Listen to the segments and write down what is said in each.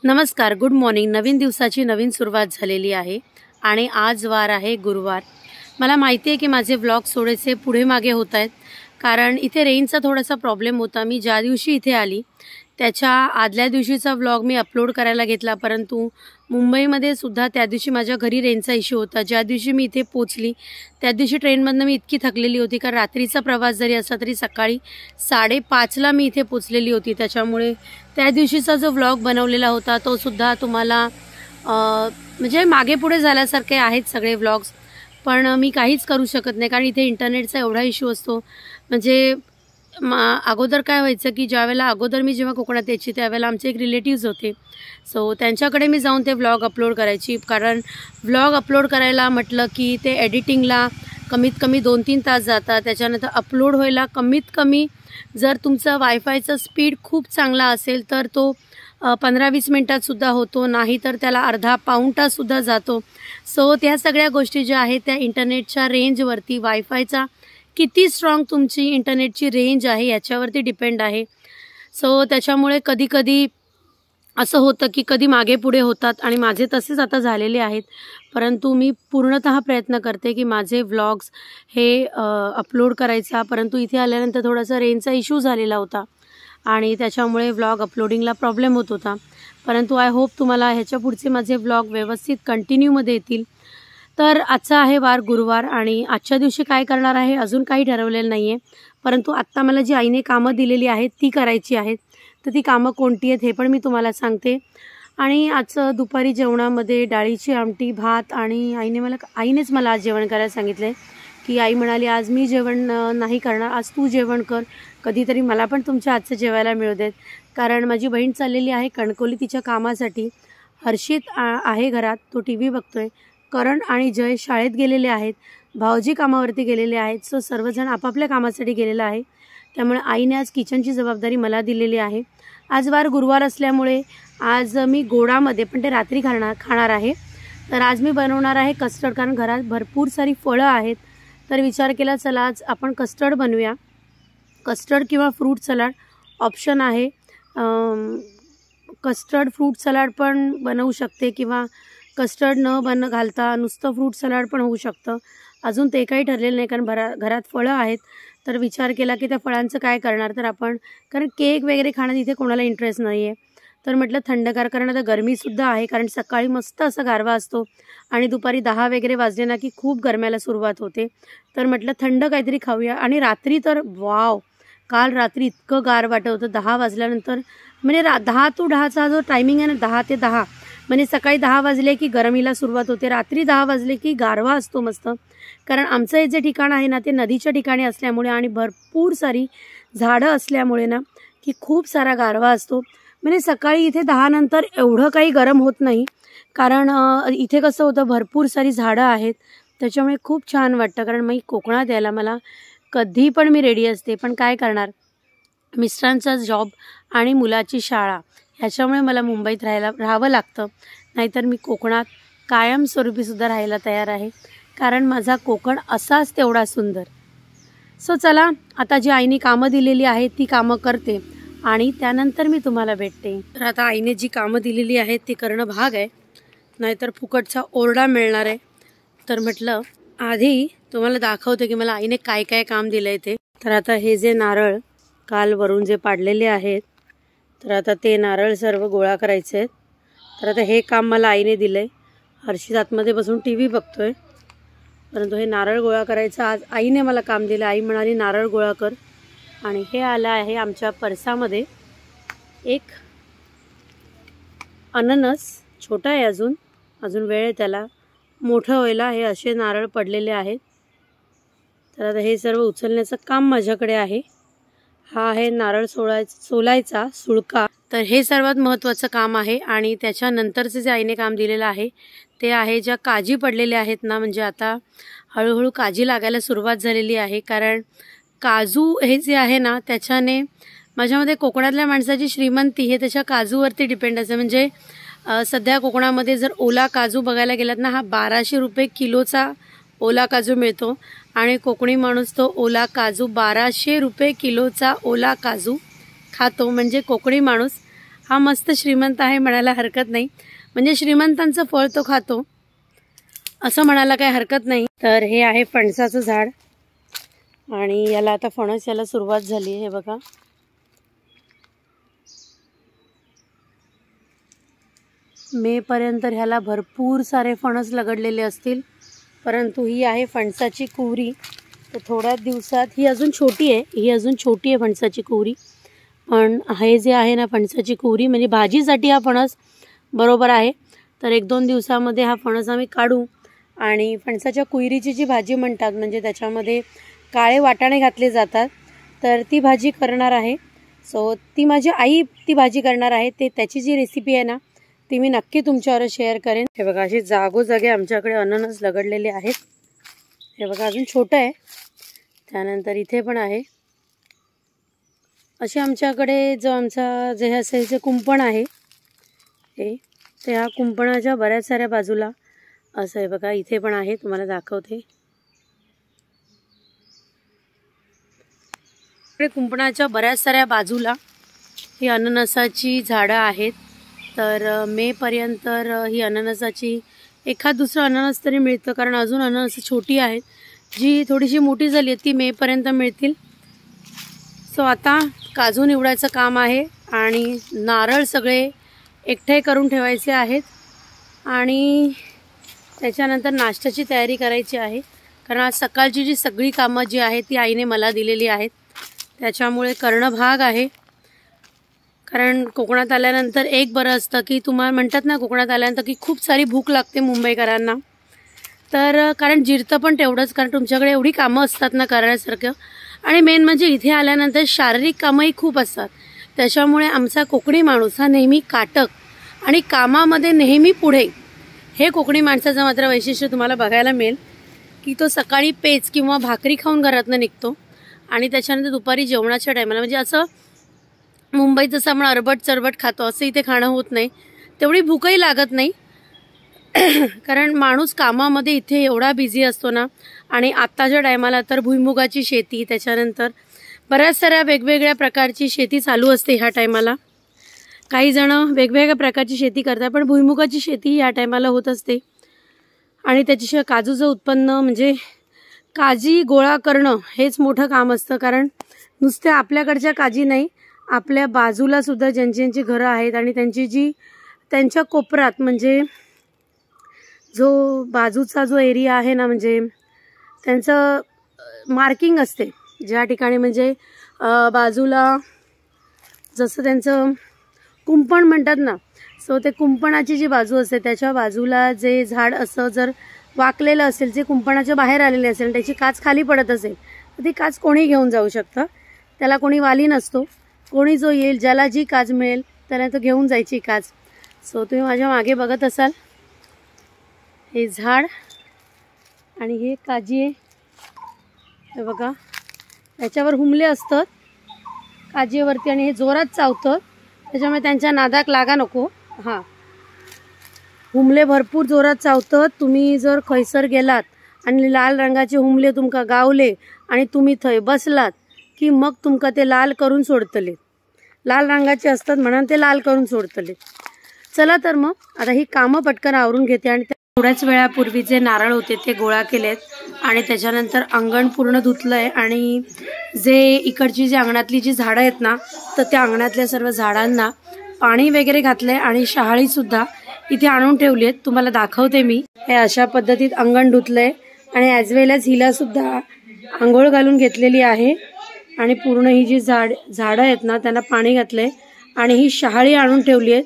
नमस्कार, good morning. नवीन दिवसाची नवीन सुरुवात झालेली आहे आणि आज वार आहे गुरुवार। मला माहिती आहे की माझे व्लॉग थोडेसे पुढे मागे होत आहेत कारण इथे रेंजचा थोडासा प्रॉब्लेम होता। मी ज्या दिवशी इथे आली त्याच्या आदल्या दिवशीचा व्लॉग मी अपलोड करायला घेतला, परंतु मुंबईमध्ये सुद्धा त्या दिवशी माझ्या घरी रेंजचा इश्यू होता। ज्या दिवशी मी इथे पोहोचली त्या दिवशी ट्रेनमधनं मी इतकी थकलेली होती कारण रात्रीचा प्रवास जरी असला तरी सकाळी 5:30ला मी इथे पोहोचलेली होती। त्याच्यामुळे त्या दिवशीचा जो व्लॉग बनवलेला होता तो सुद्धा तुम्हाला म्हणजे मागे पुढे झाल्यासारखे आहेत सगळे व्लॉग्स, पण मी काहीच करू शकत नाही कारण इथे इंटरनेटचा एवढा इश्यू असतो। म्हणजे अगोदर काय व्हायचं की ज्यावेळेला अगोदर मी जेव्हा कोकणात यायची त्यावेळेला आमचे एक रिलेटिव्स होते, सो त्यांच्याकडे मी जाऊन ते व्लॉग अपलोड करायची। कारण व्लॉग अपलोड करायला म्हटलं की ते एडिटिंगला कमीत कमी 2-3 तास जातात। त्याच्यानंतर अपलोड व्हायला कमीत कमी जर तुमचा वायफायचा स्पीड खूप चांगला असेल तर तो 15-20 मिनिटात सुद्धा होतो, नाही तर त्याला अर्धा-पाऊण तास सुद्धा जातो। सो त्या सगळ्या गोष्टी ज्या आहेत त्या इंटरनेटच्या रेंजवरती, वायफायचा किती स्ट्रॉंग तुमची इंटरनेटची रेंज आहे याच्यावरती डिपेंड आहे। सो त्याच्यामुळे कधी कधी असं होतं की कधी मागे पुढे होतात आणि माझे तसेच आता झालेले आहेत, परंतु मी पूर्णतः प्रयत्न करते की माझे व्लॉग्स हे अपलोड करायचा। परंतु इथे आल्यानंतर थोडासा रेंजचा इश्यू झालेला होता आणि त्याच्यामुळे व्लॉग अपलोडिंगला प्रॉब्लेम होत होता, परंतु आय होप तुम्हाला ह्याच्या पुढचे माझे व्लॉग व्यवस्थित कंटिन्यूमध्ये येतील। तर आजचा आहे वार गुरुवार आणि आजच्या दिवशी काय करणार आहे अजून काही ठरवलेलं नाही आहे, परंतु आत्ता मला जी आईने कामं दिलेली आहेत ती करायची आहेत। तर ती कामं कोणती आहेत हे पण मी तुम्हाला सांगते। आणि आजचं दुपारी जेवणामध्ये डाळीची आमटी, भात आणि आईनेच मला आज जेवण करायला सांगितलं आहे की आई म्हणाली आज मी जेवण नाही करणार, आज तू जेवण कर, कधीतरी मला पण तुमच्या हातचं जेवायला मिळू देत। कारण माझी बहीण चाललेली आहे कणकवली तिच्या कामासाठी, हर्षित आहे घरात, तो TV बघतोय, करण आणि जय शाळेत गेलेले आहेत, भाऊजी कामावरती गेलेले आहेत। सो सर्वजण आपापल्या कामासाठी गेलेलं आहे, त्यामुळे आईने आज किचनची जबाबदारी मला दिलेली आहे। आज वार गुरुवार असल्यामुळे आज मी गोडामध्ये पण ते रात्री खाणार आहे। तर आज मी बनवणार आहे कस्टर्ड, कारण घरात भरपूर सारी फळं आहेत, तर विचार केला चला आज आपण कस्टर्ड बनवूया। कस्टर्ड किंवा फ्रूट सलाड ऑप्शन आहे, कस्टर्ड फ्रूट सलाड पण बनवू शकते किंवा कस्टर्ड न घालता नुसतं फ्रूट सलाड पण होऊ शकतं। अजून ते काही ठरलेलं नाही कारण घरात फळं आहेत, तर विचार केला की त्या फळांचं काय करणार। तर आपण कारण केक वगैरे खाण्यात इथे कोणाला इंटरेस्ट नाही आहे, तर म्हटलं थंडगार, कारण आता गरमीसुद्धा आहे, कारण सकाळी मस्त असा गारवा असतो आणि दुपारी 10 वगैरे वाजले ना की खूप गरम्याला सुरुवात होते। तर म्हटलं थंड काहीतरी खाऊया। आणि रात्री तर वाव, काल रात्री इतकं गार वाटत होतं 10 वाजल्यानंतर, म्हणजे 10 to 10चा जो टायमिंग आहे ना, 10 ते 10, म्हणजे सकाळी 10 वाजले की गरमीला सुरुवात होते, रात्री 10 वाजले की गारवा असतो मस्त। कारण आमचं हे जे ठिकाण आहे ना ते नदीच्या ठिकाणी असल्यामुळे आणि भरपूर सारी झाडं असल्यामुळे ना की खूप सारा गारवा असतो। म्हणजे सकाळी इथे 10 नंतर एवढं काही गरम होत नाही, कारण इथे कसं होतं भरपूर सारी झाडं आहेत, त्याच्यामुळे खूप छान वाटतं। कारण मी कोकणात यायला मला कधी पण मी रेडी असते, पण काय करणार, मिस्टरांचा जॉब आणि मुलाची शाळा ह्याच्यामुळे मला मुंबईत राहावं लागतं, नाहीतर मी कोकणात कायमस्वरूपीसुद्धा राहायला तयार आहे, कारण माझा कोकण असाच तेवढा सुंदर। सो चला आता जी आईने कामं दिलेली आहेत ती कामं करते आणि त्यानंतर मी तुम्हाला भेटते। तर आता आईने जी कामं दिलेली आहेत ती करणं भाग आहे, नाहीतर फुकटचा ओरडा मिळणार आहे। तर म्हटलं आधी तुम्हाला दाखवते की मला आईने काय काय काम दिलं आहे ते। तर आता हे जे नारळ काल वरून जे पाडलेले आहेत, तर आता ते नारळ सर्व गोळा करायचे आहेत। तर आता हे काम मला आईने दिलं आहे। हर्षित आतमध्ये बसून TV बघतोय, परंतु हे नारळ गोळा करायचं आज आईने मला काम दिलं। आई म्हणाली नारळ गोळा कर, आणि हे आलं आहे आमच्या परसामध्ये एक अननस, छोटा आहे अजून वेळ आहे त्याला मोठं व्हायला। हे असे नारळ पडलेले आहेत, तर आता हे सर्व उचलण्याचं काम माझ्याकडे आहे। हा आहे नारळ सोलायचा सुळका, तर हे सर्वात महत्त्वाचं काम आहे। आणि त्याच्यानंतरचं जे आईने काम दिलेलं आहे ते आहे ज्या काजी पडलेल्या आहेत ना, म्हणजे आता हळूहळू काजी लागायला सुरुवात झालेली आहे, कारण काजू हे जे आहे ना त्याच्याने माझ्यामध्ये कोकणातल्या माणसाची श्रीमंती हे त्याच्या काजूवरती डिपेंड असते। म्हणजे सध्या कोकणामध्ये जर ओला काजू बघायला गेलात ना, हा 1200 रुपये किलोचा ओला काजू मिळतो आणि कोकणी माणूस तो ओला काजू 1200 रुपये किलोचा ओला काजू खातो। म्हणजे कोकणी माणूस हा मस्त श्रीमंत आहे म्हणायला हरकत नाही, म्हणजे श्रीमंतांचं फळ तो खातो असं म्हणायला काही हरकत नाही। तर हे आहे फणसाचं झाड आणि याला आता फणस याला सुरुवात झाली आहे बघा। मे पर्यंत ह्याला भरपूर सारे फणस लगडलेले असतील, परंतु ही आहे फणसाची कुवरी। तर थोड्याच दिवसात ही अजून छोटी आहे, फणसाची कुवरी। पण हे जे आहे ना फणसाची कुवरी, म्हणजे भाजीसाठी हा फणस बरोबर आहे। तर 1-2 दिवसामध्ये हा फणस आम्ही काढू आणि फणसाच्या कुवरीची जी भाजी म्हणतात, म्हणजे त्याच्यामध्ये काळे वाटाणे घातले जातात, तर ती भाजी करणार आहे। सो ती माझी आई ती भाजी करणार आहे। त्याची जी रेसिपी आहे ना ती मी नक्की तुमच्यावर शेअर करेन। हे बघा अशी जागोजागी आमच्याकडे अननस लगडलेले आहेत। हे बघा अजून छोटं आहे, त्यानंतर इथे पण आहे। असे आमच्याकडे जो आमचा जे असेल जे कुंपण आहे हे, त्या कुंपणाच्या बऱ्याच साऱ्या बाजूला असं आहे बघा। इथे पण आहे, तुम्हाला दाखवते। कुंपणाच्या बऱ्याच साऱ्या बाजूला ही अननसाची झाडं आहेत। तर मे पर्यंत ही अननसाची एखाद दुसरं अननस तरी मिळतं, कारण अजून अननस छोटी आहेत। जी थोडीशी मोठी झाली आहे ती मे पर्यंत मिळतील। सो आता काजू निवडायचं काम आहे आणि नारळ सगळे एकठे करून ठेवायचे आहेत आणि त्याच्यानंतर नाश्त्याची तयारी करायची आहे, कारण आज सकाळची जी सगळी कामं जी आहेत ती आईने मला दिलेली आहेत, त्याच्यामुळे करणं भाग आहे। कारण कोकणात आल्यानंतर एक बरं असतं की तुम्हाला म्हणतात ना कोकणात आल्यानंतर की खूप सारी भूक लागते मुंबईकरांना। तर कारण जिरतं पण तेवढंच, कारण तुमच्याकडे एवढी कामं असतात ना करण्यासारखं, आणि मेन म्हणजे इथे आल्यानंतर शारीरिक कामंही खूप असतात। त्याच्यामुळे आमचा कोकणी माणूस हा नेहमी काटक आणि कामामध्ये नेहमी पुढे। हे कोकणी माणसाचं मात्र वैशिष्ट्य तुम्हाला बघायला मिळेल की तो सकाळी पेज किंवा भाकरी खाऊन घरातनं निघतो आणि त्याच्यानंतर दुपारी जेवणाच्या टायमाला, म्हणजे असं मुंबईत जसं आपण अरबट चरबट खातो असं इथे खाणं होत नाही, तेवढी भूकही लागत नाही। कारण माणूस कामामध्ये इथे एवढा बिझी असतो ना, आणि आत्ताच्या टायमाला तर भुईमुगाची शेती, त्याच्यानंतर बऱ्याच साऱ्या वेगवेगळ्या प्रकारची शेती चालू असते ह्या टायमाला। काही जण वेगवेगळ्या प्रकारची शेती करतात, पण भुईमुगाची शेती ह्या टायमाला होत असते। आणि त्याच्याशिवाय काजूचं उत्पन्न, म्हणजे काजी गोळा करणं हेच मोठं काम असतं, कारण नुसते आपल्याकडच्या काजी नाही, आपल्या बाजूला सुद्धा ज्यांची घरं आहेत आणि त्यांच्या कोपऱ्यात, म्हणजे जो बाजूचा जो एरिया आहे ना, म्हणजे त्यांचं मार्किंग असते ज्या ठिकाणी, म्हणजे बाजूला जसं त्यांचं कुंपण म्हणतात ना, सो ते कुंपणाची जी बाजू असते त्याच्या बाजूला जे झाड असं जर वाकलेलं असेल, जे कुंपणाच्या बाहेर आलेले असेल, त्याची काच खाली पडत असेल तर ती काच कोणी घेऊन जाऊ शकतं, त्याला कोणी वाली नसतो। कोणी जो येईल, ज्याला जी काच मिळेल त्याला तो घेऊन जायची काच। सो तुम्ही माझ्या मागे बघत असाल हे झाड आणि हे काजी आहे, हे बघा याच्यावर हुमले असतात काजीवरती आणि हे जोरात चावतं, त्याच्यामुळे त्यांच्या नादाक लागा नको। हां, हुमले भरपूर जोरात चावतात। तुम्ही जर खैसर गेलात आणि लाल रंगाचे हुमले तुमका गावले आणि तुम्ही थंय बसलात की मग तुमका ते लाल करून सोडतले, लाल रंगाचे असतात म्हणून ते लाल करून सोडतले। चला तर मग आता ही कामं पटकन आवरून घेते आणि थोड्याच वेळापूर्वी जे नारळ होते ते गोळा केलेत आणि त्याच्यानंतर अंगण पूर्ण धुतलंय आणि जे इकडची जी अंगणातली जी झाडं आहेत ना, तर त्या अंगणातल्या सर्व झाडांना पाणी वगैरे घातलंय आणि शहाळी सुद्धा इथे आणून ठेवली आहेत, तुम्हाला दाखवते मी। हे अशा पद्धतीत अंगण धुतलंय आणि ॲज वेल ॲज हिला सुद्धा आंघोळ घालून घेतलेली आहे आणि पूर्ण ही जी झाडं आहेत ना त्यांना पाणी घातलंय आणि ही शहाळी आणून ठेवली आहे।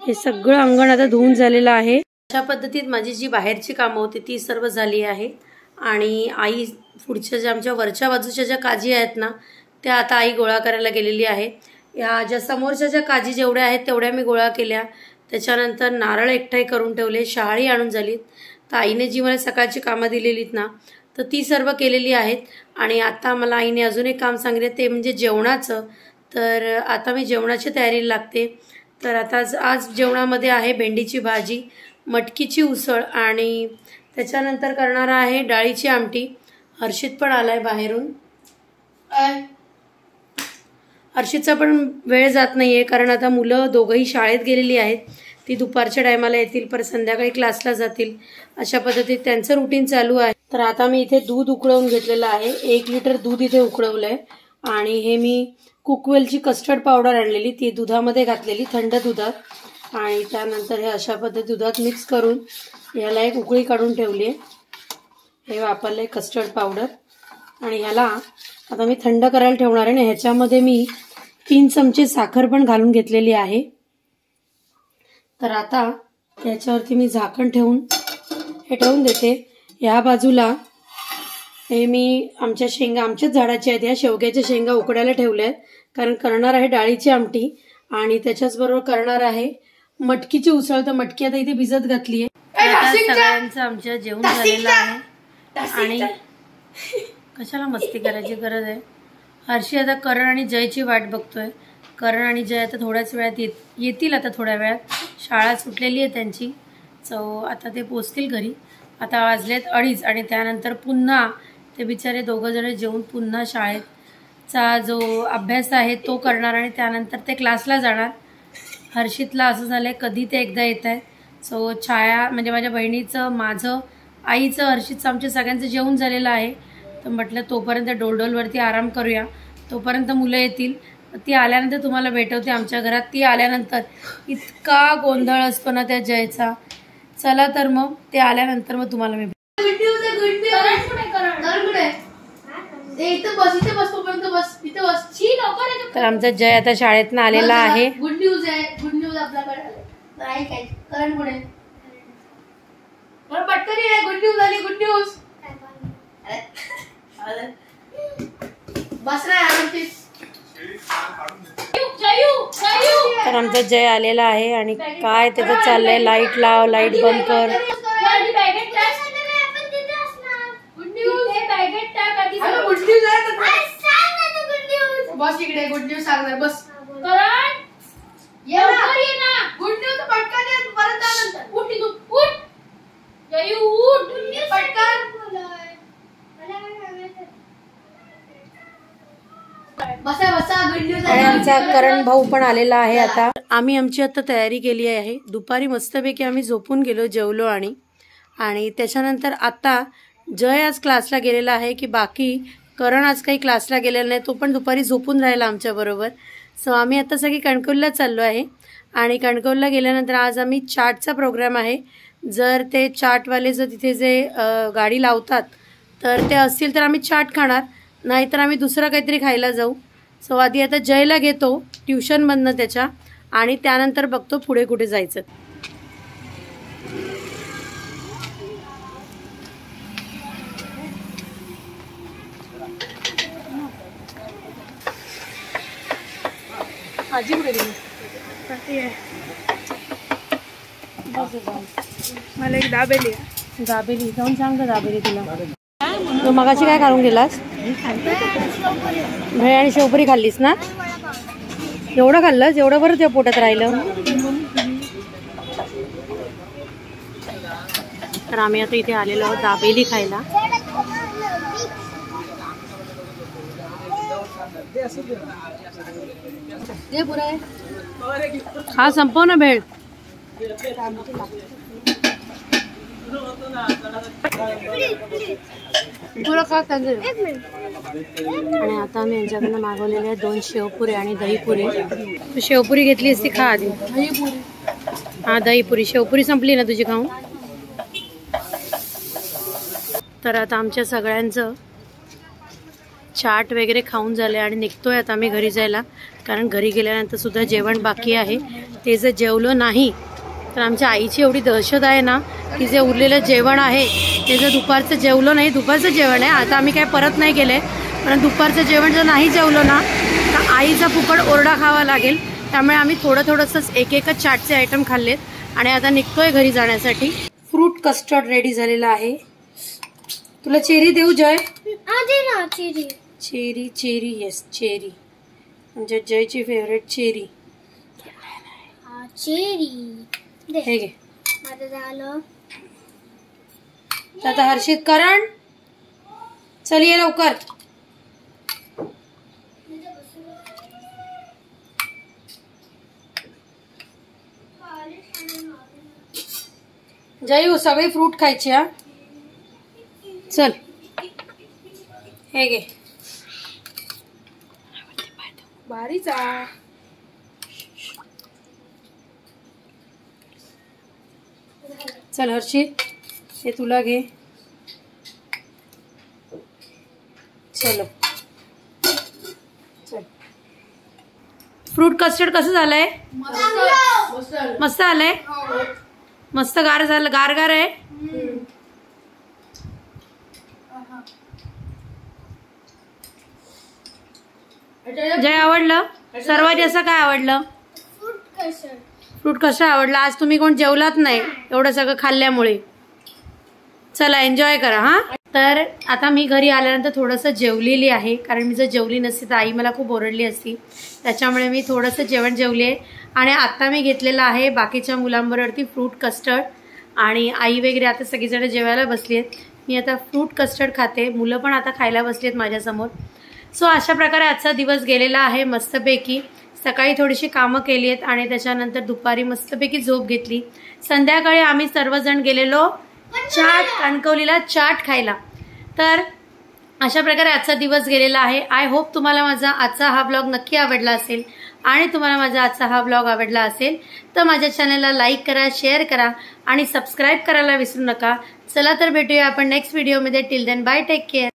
हे सगळं अंगण आता धुवून झालेलं आहे। अशा पद्धतीत माझी जी बाहेरची कामं होती ती सर्व झाली आहे आणि आई पुढच्या ज्या आमच्या वरच्या बाजूच्या ज्या काजी आहेत ना त्या आता आई गोळा करायला गेलेली आहे। या ज्या समोरच्या ज्या काजी जेवढ्या आहेत तेवढ्या मी गोळा केल्या, त्याच्यानंतर नारळ एकठाई करून ठेवले, शहाळी आणून झालीत। तर आईने जी मला सकाळची कामं दिलेलीत ना तर ती सर्व केलेली आहेत आणि आता मला आईने अजून एक काम सांगितले ते म्हणजे जेवणाचं। तर आता मी जेवणाची तयारी लागते। तर आता आज जेवणामध्ये आहे भेंडीची भाजी, मटकीची उसळ आणि त्याच्यानंतर करणार आहे डाळीची आमटी। हर्षित पण आलाय बाहेरून, हर्षितचा पण वेळ जात नाहीये कारण आता मुलं दोघंही शाळेत गेलेली आहेत. ती दुपारच्या टायमाला येतील, परत संध्याकाळी क्लासला जातील. अशा पद्धतीत त्यांचं रुटीन चालू आहे. तर आता मी इथे दूध उकळवून घेतलेलं आहे. 1 लिटर दूध इथे उकळवलंय आणि हे मी कुकवेलची कस्टर्ड पावडर आणलेली ती दुधामध्ये घातलेली, थंड दुधात. आणि त्यानंतर हे अशा पद्धती दुधात मिक्स करून याला एक उकळी काढून ठेवली आहे. हे वापरले कस्टर्ड पावडर आणि ह्याला आता मी थंड करायला ठेवणार आहे. ह्याच्यामध्ये मी 3 चमचे साखर पण घालून घेतलेली आहे. तर आता त्याच्यावरती मी झाकण ठेवून हे ठेवून देते. ह्या बाजूला हे मी आमच्याच झाडाच्या आहेत या शेवग्याच्या शेंगा उकडायला ठेवल्या आहेत, कारण करणार आहे डाळीची आमटी आणि त्याच्याच बरोबर करणार आहे मटकीची उसळ. तर मटकी आता इथे भिजत घातली आहे. सगळ्यांचं आमच्या जेवण झालेलं आहे आणि कशाला मस्ती करायची गरज आहे. हर्षी आता करण आणि जयची वाट बघतोय. करण आणि जय आता थोड्याच वेळात येतील. आता थोड्या वेळात शाळा सुटलेली आहे त्यांची, सो आता ते पोचतील घरी. आता वाजलेत 2:30 आणि त्यानंतर पुन्हा ते बिचारे दोघं जण जेवून पुन्हा शाळेचा जो अभ्यास आहे तो करणार आणि त्यानंतर ते क्लासला जाणार. हर्षितला असं झालंय कधी ते एकदा येत आहे. सो छाया म्हणजे माझ्या बहिणीचं, माझं, आईचं, हर्षितचं, आमच्या सगळ्यांचं जेवण झालेलं आहे. तर म्हटलं तोपर्यंत डोलडोलवरती आराम करूया, तोपर्यंत मुलं येतील. ती आल्यानंतर तुम्हाला भेटवते आमच्या घरात. ती आल्यानंतर इतका गोंधळ असतो ना त्या जयचा. चला तर मग ते आल्यानंतर मग तुम्हाला मी तर आमचा जय आता शाळेतनं आलेला आहे. गुड न्यूज आहे, गुड न्यूज आपल्याकडे करण पुढे पटकन आहे. गुड न्यूज आली, गुड न्यूज. बस रे. तर आमचा जय आलेला आहे आणि काय त्याचं चाललंय, लाईट लाव, लाईट बंद कर. बस इकडे गुड न्यूज सांगणार. बस गुड न्यूज पटकन ये. परत उठ तू, उठ जयू, उठ पटकन. बसा बसा. Good news. आणि आमचा करण भाऊ पण आलेला आहे. आता आम्ही आमची आता तयारी केली आहे. दुपारी मस्तपैकी आम्ही झोपून गेलो, जेवलो आणि त्याच्यानंतर आता जय आज क्लासला गेलेला आहे की बाकी करण आज काही क्लासला गेलेला नाही, तो पण दुपारी झोपून राहिला आमच्या बरोबर. सो आम्ही आता सगळी कणकवलीला चाललो आहे आणि कणकवलीला गेल्यानंतर आज आम्ही चाटचा प्रोग्राम आहे. जर ते चाटवाले जर तिथे जे गाडी लावतात तर ते असतील तर आम्ही चाट खाणार, नाहीतर आम्ही दुसरं काहीतरी खायला जाऊ. सो आधी आता जयला घेतो ट्युशनमधनं त्याच्या आणि त्यानंतर बघतो पुढे कुठे जायचं. मला एक दाबेली जाऊन सांग का दाबेली तुला. तू मगाशी काय खाऊन गेलास? भेळ आणि शेवपुरी खाल्लीस ना? एवढं खाल्लंस? एवढं बरं त्या पोटात राहिलं. तर आम्ही आता इथे आलेलो आहोत दाबेली खायला. हा संपव ना भेळ. आणि आता आम्ही यांच्याकडनं मागवलेले आहेत 2 शेवपुरी आणि दहीपुरी. तू शेवपुरी घेतली असती, खा आधी. हा दहीपुरी. शेवपुरी संपली ना तुझी खाऊन? तर आता आमच्या सगळ्यांचं चाट वगैरे खाऊन झाले आणि निघतोय आता आम्ही घरी जायला, कारण घरी गेल्यानंतर सुद्धा जेवण बाकी आहे. ते जर जेवलो नाही तर आमच्या आईची एवढी दहशत आहे ना की जे उरलेलं जेवण आहे ते जर दुपारचं जेवलो नाही, दुपारचं जेवण आहे आता आम्ही काय परत नाही केलंय, पण दुपारचं जेवण जर नाही जेवलो ना तर आईचा फुकट ओरडा खावा लागेल. त्यामुळे आम्ही थोडंच एक चाटचे आयटम खाल्लेत आणि आता निघतोय घरी जाण्यासाठी. फ्रूट कस्टर्ड रेडी झालेला आहे. तुला चेरी देऊ जय? चेरी येस चेरी, म्हणजे जयची फेवरेट चेरी. हे घे. आता हर्षित करण चल ये लवकर. जयू सगळी फ्रूट खायची हा. चल हे घे. भारीचा. चल हर्षित हे तुला घे. चलो चल. फ्रूट कस्टर्ड कसं झालंय? मस्त आलंय. मस्त गार झालं. गार गार आहे. जय आवडलं? सर्वात जास्त काय आवडलं? फ्रूट कस्टर्ड आवडलं. आज तुम्ही कोण जेवलात नाही एवढं सगळं खाल्ल्यामुळे. चला एन्जॉय करा हा. तर आता मी घरी आल्यानंतर थोडंसं जेवलेली आहे, कारण मी जर जेवली नसती तर आई मला खूप ओरडली असती. त्याच्यामुळे मी थोडंसं जेवण जेवली आहे. आणि आता मी घेतलेलं आहे बाकीच्या मुलांबरोबरती फ्रूट कस्टर्ड. आणि आई वगैरे आता सगळीजण जेवायला बसली आहेत. मी आता फ्रूट कस्टर्ड खाते. मुलं पण आता खायला बसली आहेत माझ्यासमोर. सो अशा प्रकारे आजचा दिवस गेलेला आहे मस्तपैकी. सकाळी थोडीशी कामं केली आहेत आणि त्याच्यानंतर दुपारी मस्तपैकी झोप घेतली. संध्याकाळी आम्ही सर्वजण गेलेलो कणकवलीला चाट खायला. तर अशा प्रकारे आजचा दिवस गेलेला आहे. आय होप तुम्हाला माझा आजचा हा ब्लॉग नक्की आवडला असेल. आणि तुम्हाला माझा आजचा हा ब्लॉग आवडला असेल तर माझ्या चॅनलला लाईक करा, शेअर करा आणि सबस्क्राईब करायला विसरू नका. चला तर भेटूया आपण नेक्स्ट व्हिडिओमध्ये. Till then bye, take care.